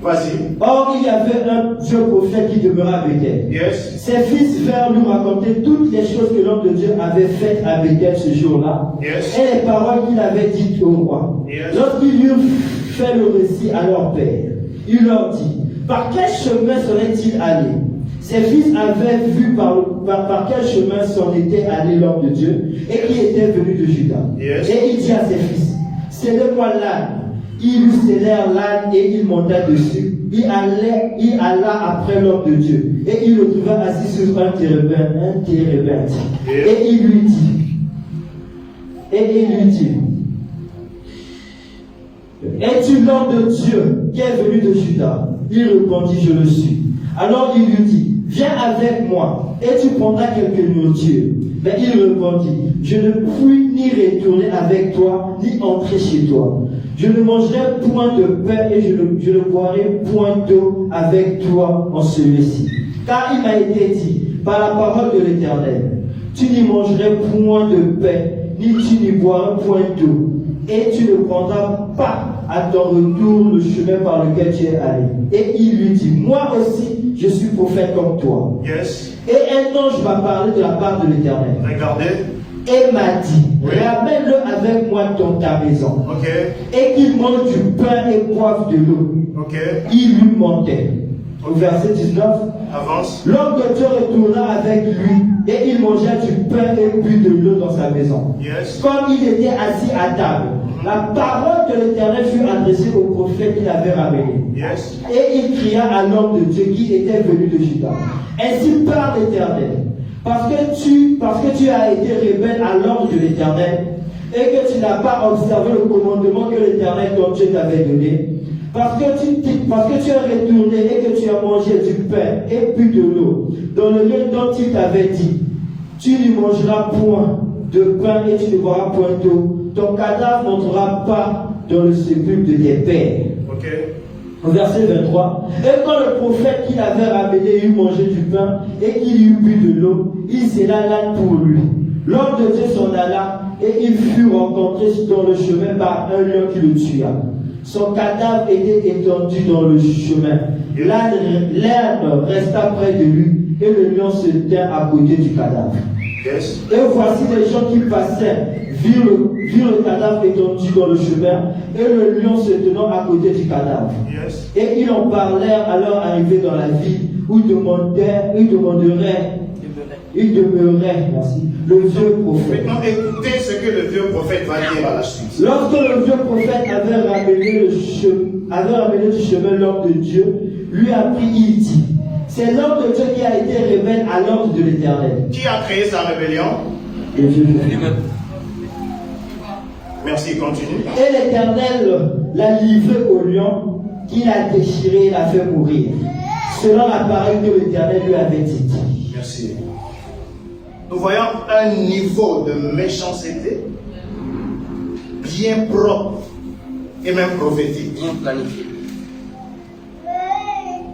Vas-y. Or, il y avait un vieux prophète qui demeura à Bethel. Yes. Ses fils vinrent lui raconter toutes les choses que l'homme de Dieu avait faites à Bethel ce jour-là, Yes. et les paroles qu'il avait dites au roi. Yes. Lorsqu'ils eurent fait le récit à leur père, il leur dit, par quel chemin serait-il allé? Ses fils avaient vu par quel chemin s'en était allé l'homme de Dieu et qui était venu de Juda. Yes. Et il dit à ses fils, scellez-moi l'âne. Ils lui scellèrent l'âne et il monta dessus. Il alla après l'homme de Dieu. Et il le trouva assis sur un térébinthe. Et il lui dit, es-tu l'homme de Dieu qui est venu de Juda? Il répondit, je le suis. Alors il lui dit, viens avec moi et tu prendras quelque nourriture. Mais il répondit, je ne puis ni retourner avec toi, ni entrer chez toi. Je ne mangerai point de pain et je ne boirai point d'eau avec toi en celui-ci. Car il m'a été dit, par la parole de l'Éternel, tu n'y mangerais point de pain, ni tu n'y boiras point d'eau. Et tu ne prendras pas à ton retour le chemin par lequel tu es allé. Et il lui dit, moi aussi, je suis prophète comme toi. Yes. Et un ange m'a parlé de la part de l'Éternel. Regardez. Et m'a dit, Oui. ramène-le avec moi dans ta maison. Ok. Et qu'il mange du pain et boive de l'eau. Ok. Il lui mentait. Au verset 19, Avance. l'homme de Dieu retourna avec lui et il mangea du pain et but de l'eau dans sa maison. Yes. Comme il était assis à table, la parole de l'Éternel fut adressée au prophète qu'il avait ramené. Yes. Et il cria à l'homme de Dieu qui était venu de Juda. Ainsi parle l'Éternel. Parce que tu as été rebelle à l'ordre de l'Éternel et que tu n'as pas observé le commandement que l'Éternel ton Dieu t'avait donné, parce que tu as retourné et que tu as mangé du pain et bu de l'eau dans le lieu dont il t'avait dit, tu ne mangeras point de pain et tu ne boiras point d'eau, ton cadavre n'entrera pas dans le sépulcre de tes pères. Ok. Au verset 23, et quand le prophète qui l'avait ramené eut mangé du pain et qu'il eut bu de l'eau, il scella l'âne pour lui. L'homme de Dieu s'en alla et il fut rencontré dans le chemin par un lion qui le tua. Son cadavre était étendu dans le chemin. L'âne resta près de lui et le lion se tint à côté du cadavre. Yes. Et voici les gens qui passaient, virent le cadavre étendu dans le chemin et le lion se tenant à côté du cadavre. Yes. Et ils en parlèrent à leur arrivée dans la ville où il demeurait, merci, le vieux prophète. Maintenant, écoutez ce que le vieux prophète va dire à la suite. Lorsque le vieux prophète avait ramené du chemin l'homme de Dieu, lui apprit, il dit, c'est l'homme de Dieu qui a été rebelle à l'ordre de l'Éternel. Qui a créé sa rébellion? Le vieux prophète. Merci, continue. Et l'Éternel l'a livré au lion, qui l'a déchiré et l'a fait mourir, selon la parole que l'Éternel lui avait dit. Merci. Nous voyons un niveau de méchanceté bien propre et même prophétique. Bien planifié.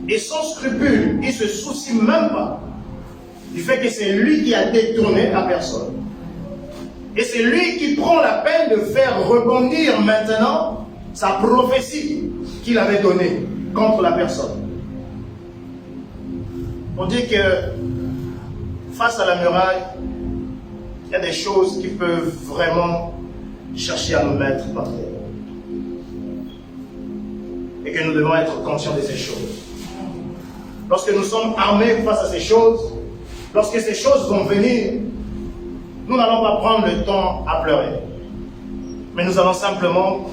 Et sans scrupule, il ne se soucie même pas du fait que c'est lui qui a détourné la personne. Et c'est lui qui prend la peine de faire rebondir maintenant sa prophétie qu'il avait donnée contre la personne. On dit que face à la muraille, il y a des choses qui peuvent vraiment chercher à nous mettre par terre. Et que nous devons être conscients de ces choses. Lorsque nous sommes armés face à ces choses, lorsque ces choses vont venir, nous n'allons pas prendre le temps à pleurer. Mais nous allons simplement,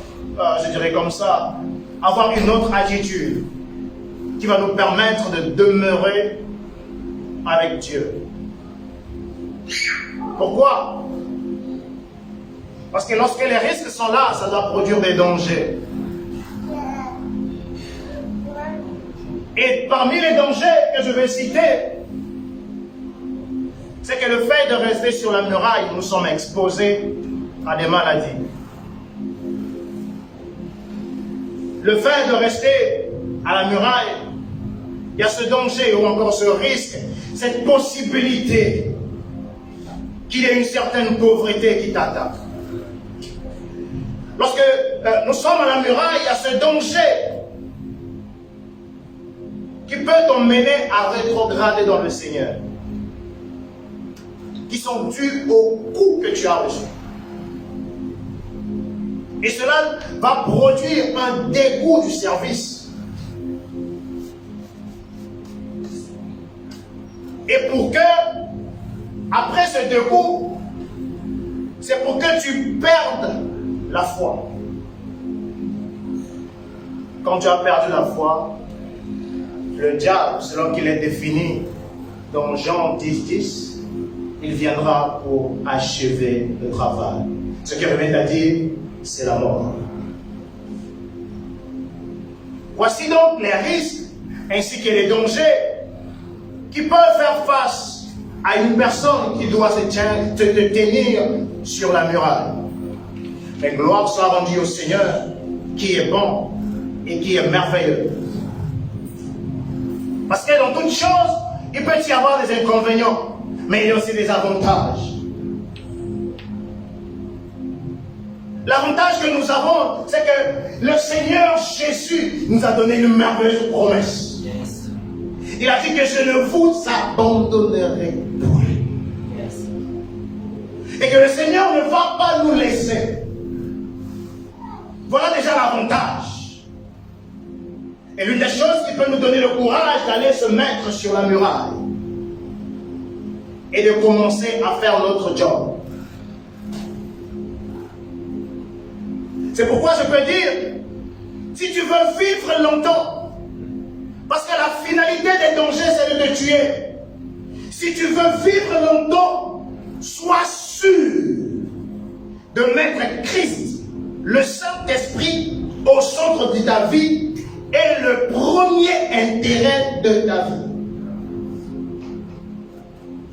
je dirais comme ça, avoir une autre attitude qui va nous permettre de demeurer avec Dieu. Pourquoi? Parce que lorsque les risques sont là, ça doit produire des dangers. Et parmi les dangers que je vais citer, c'est que le fait de rester sur la muraille, nous sommes exposés à des maladies. Le fait de rester à la muraille, il y a ce danger ou encore ce risque, cette possibilité qu'il y ait une certaine pauvreté qui t'attaque. lorsque nous sommes à la muraille, il y a ce danger qui peut t'emmener à rétrograder dans le Seigneur, qui sont dus au coup que tu as reçu. Et cela va produire un dégoût du service. Et pour que, après ce dégoût, c'est pour que tu perdes la foi. Quand tu as perdu la foi, le diable, selon qu'il est défini dans Jean 10, il viendra pour achever le travail. Ce qui revient à dire, c'est la mort. Voici donc les risques ainsi que les dangers qui peuvent faire face à une personne qui doit se tenir sur la muraille. Mais gloire soit rendue au Seigneur qui est bon et qui est merveilleux. Parce que dans toute chose, il peut y avoir des inconvénients, mais il y a aussi des avantages. L'avantage que nous avons, c'est que le Seigneur Jésus nous a donné une merveilleuse promesse. Yes. Il a dit que je ne vous abandonnerai point. Yes. Et que le Seigneur ne va pas nous laisser. Voilà déjà l'avantage. Et l'une des choses qui peut nous donner le courage d'aller se mettre sur la muraille et de commencer à faire notre job. C'est pourquoi je peux dire, si tu veux vivre longtemps, parce que la finalité des dangers, c'est de te tuer. Si tu veux vivre longtemps, sois sûr de mettre Christ, le Saint-Esprit, au centre de ta vie et le premier intérêt de ta vie.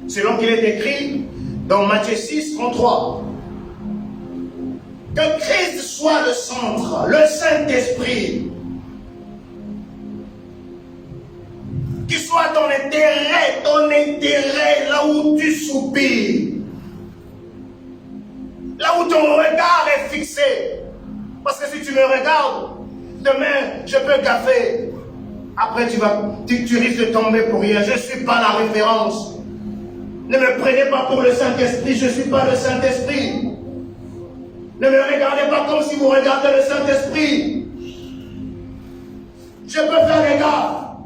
Selon qu'il est écrit dans Matthieu 6, 33. Que Christ soit le centre, le Saint-Esprit. Qu'il soit ton intérêt, là où tu soupires. Là où ton regard est fixé. Parce que si tu me regardes, demain, je peux gaffer. Après, tu risques de tomber pour rien. Je ne suis pas la référence. Ne me prenez pas pour le Saint-Esprit, je ne suis pas le Saint-Esprit. Ne me regardez pas comme si vous regardez le Saint-Esprit. Je peux faire les gars.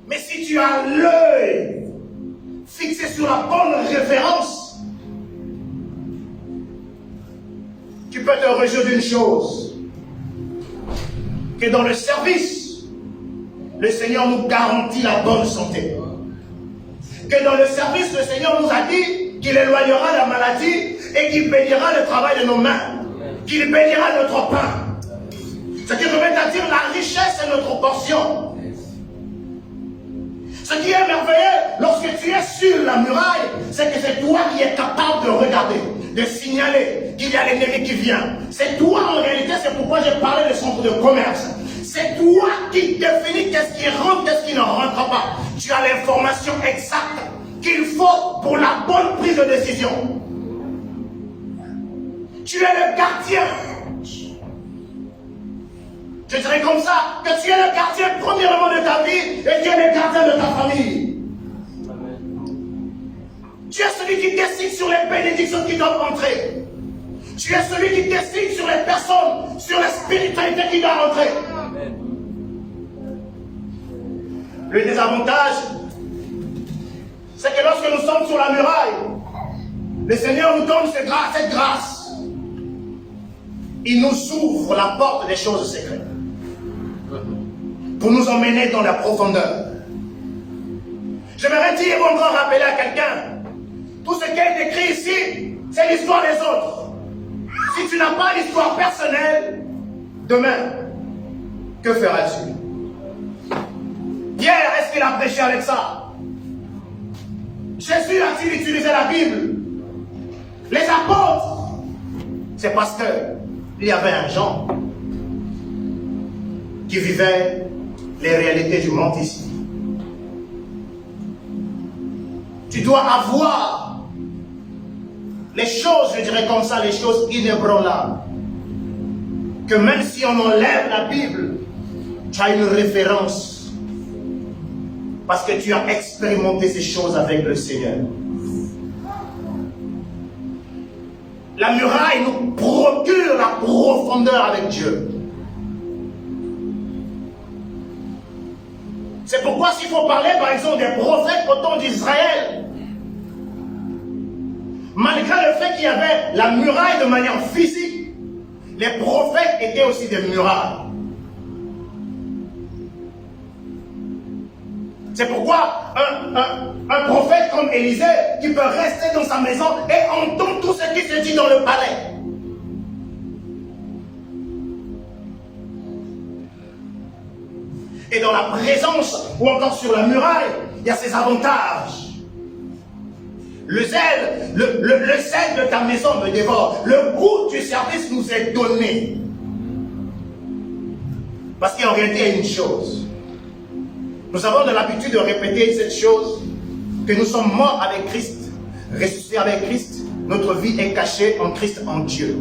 Mais si tu as l'œil fixé sur la bonne référence, tu peux te réjouir d'une chose. Que dans le service, le Seigneur nous garantit la bonne santé. Que dans le service, le Seigneur nous a dit qu'il éloignera la maladie et qu'il bénira le travail de nos mains. Qu'il bénira notre pain. Ce qui revient à dire la richesse est notre portion. Ce qui est merveilleux, lorsque tu es sur la muraille, c'est que c'est toi qui es capable de regarder, de signaler qu'il y a l'ennemi qui vient. C'est toi en réalité, c'est pourquoi j'ai parlé de centre de commerce. C'est toi qui définis qu'est-ce qui rentre, qu'est-ce qui ne rentre pas. Tu as l'information exacte qu'il faut pour la bonne prise de décision. Tu es le gardien. Je dirais comme ça, que tu es le gardien premièrement de ta vie et tu es le gardien de ta famille. Tu es celui qui décide sur les bénédictions qui doivent entrer. Tu es celui qui décide sur les personnes, sur la spiritualité qui doit entrer. Le désavantage, c'est que lorsque nous sommes sur la muraille, le Seigneur nous donne cette grâce. Il nous ouvre la porte des choses secrètes pour nous emmener dans la profondeur. J'aimerais dire, ou encore rappeler à quelqu'un, tout ce qui est écrit ici, c'est l'histoire des autres. Si tu n'as pas l'histoire personnelle, demain, que feras-tu? Pierre, est-ce qu'il a prêché avec ça? Jésus a-t-il utilisé la Bible? Les apôtres? C'est parce que il y avait un Jean qui vivait les réalités du monde ici. Tu dois avoir les choses, je dirais comme ça, les choses inébranlables. Que même si on enlève la Bible, tu as une référence. Parce que tu as expérimenté ces choses avec le Seigneur. La muraille nous procure la profondeur avec Dieu. C'est pourquoi s'il faut parler par exemple des prophètes au temps d'Israël, malgré le fait qu'il y avait la muraille de manière physique, les prophètes étaient aussi des murailles. C'est pourquoi un prophète comme Élisée, qui peut rester dans sa maison et entendre tout ce qui se dit dans le palais. Et dans la présence, ou encore sur la muraille, il y a ses avantages. Le zèle de ta maison me dévore. Le goût du service nous est donné. Parce qu'en réalité, il y a une chose. Nous avons de l'habitude de répéter cette chose, que nous sommes morts avec Christ, ressuscités avec Christ, notre vie est cachée en Christ, en Dieu.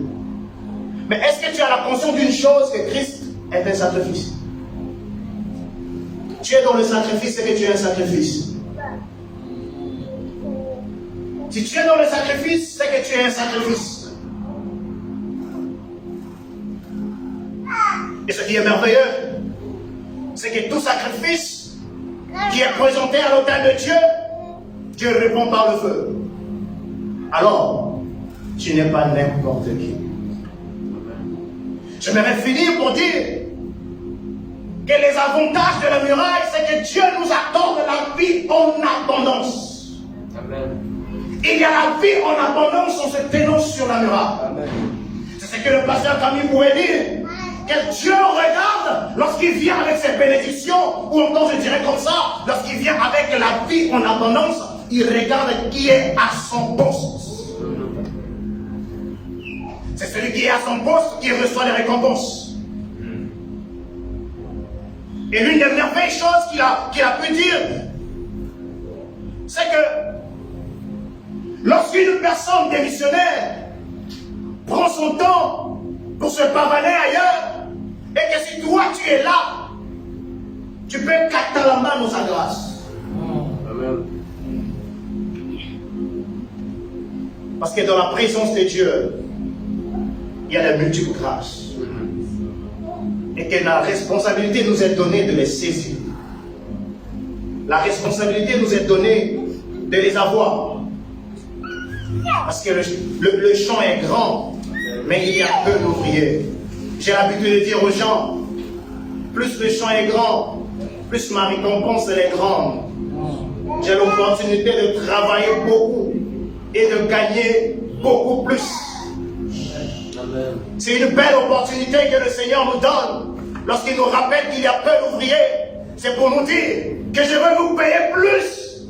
Mais est-ce que tu as la conscience d'une chose, que Christ est un sacrifice? Tu es dans le sacrifice, c'est que tu es un sacrifice. Si tu es dans le sacrifice, c'est que tu es un sacrifice. Et ce qui est merveilleux, c'est que tout sacrifice qui est présenté à l'autel de Dieu, Dieu répond par le feu. Alors, tu n'es pas n'importe qui. J'aimerais finir pour dire que les avantages de la muraille, c'est que Dieu nous accorde la vie en abondance. Amen. Il y a la vie en abondance en se tenant sur la muraille. C'est ce que le pasteur Camille pouvait dire. Que Dieu regarde lorsqu'il vient avec ses bénédictions, ou encore je dirais comme ça, lorsqu'il vient avec la vie en abondance, il regarde qui est à son poste. C'est celui qui est à son poste qui reçoit les récompenses. Et l'une des merveilleuses choses qu'il a pu dire, c'est que lorsqu'une personne démissionnaire prend son temps pour se pavaner ailleurs, et que si toi tu es là, tu peux capter la main dans sa grâce. Amen. Parce que dans la présence de Dieu, il y a la multiple grâce. Et que la responsabilité nous est donnée de les saisir. La responsabilité nous est donnée de les avoir. Parce que le champ est grand, mais il y a peu d'ouvriers. J'ai l'habitude de dire aux gens, plus le champ est grand, plus ma récompense elle est grande. J'ai l'opportunité de travailler beaucoup et de gagner beaucoup plus. C'est une belle opportunité que le Seigneur nous donne lorsqu'il nous rappelle qu'il y a peu d'ouvriers. C'est pour nous dire que je veux vous payer plus.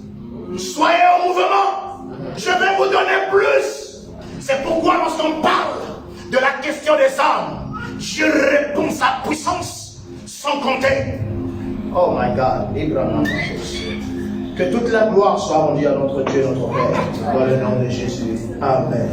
Soyez au mouvement. Je vais vous donner plus. C'est pourquoi lorsqu'on parle de la question des âmes, Dieu répond sa puissance sans compter. Oh my God. Que toute la gloire soit rendue à notre Dieu, notre Père, dans le nom de Jésus. Amen.